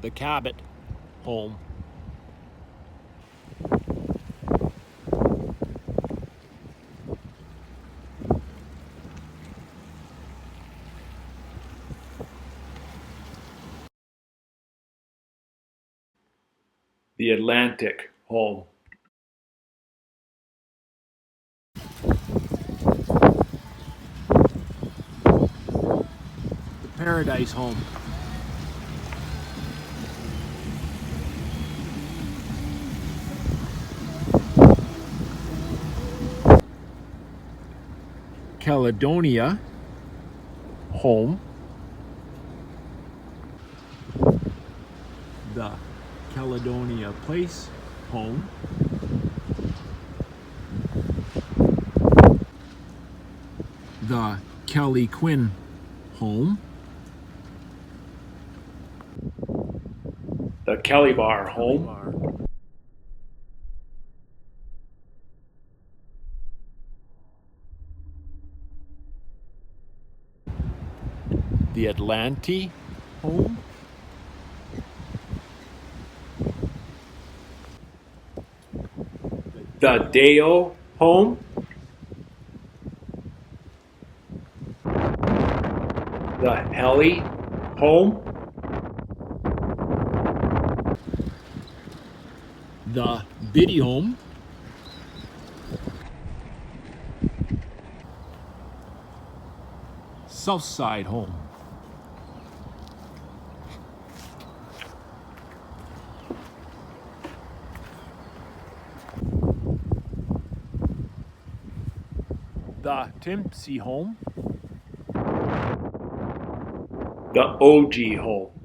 The Cabot home. The Atlantic home. The Paradise home. Caledonia home. The Caledonia Place home. The Kelly Quinn home. The Kelly Bar home. The Atlanti home. The Deo home. The Heli home. The Biddy home. Southside home. The Timpsey home. The OG home.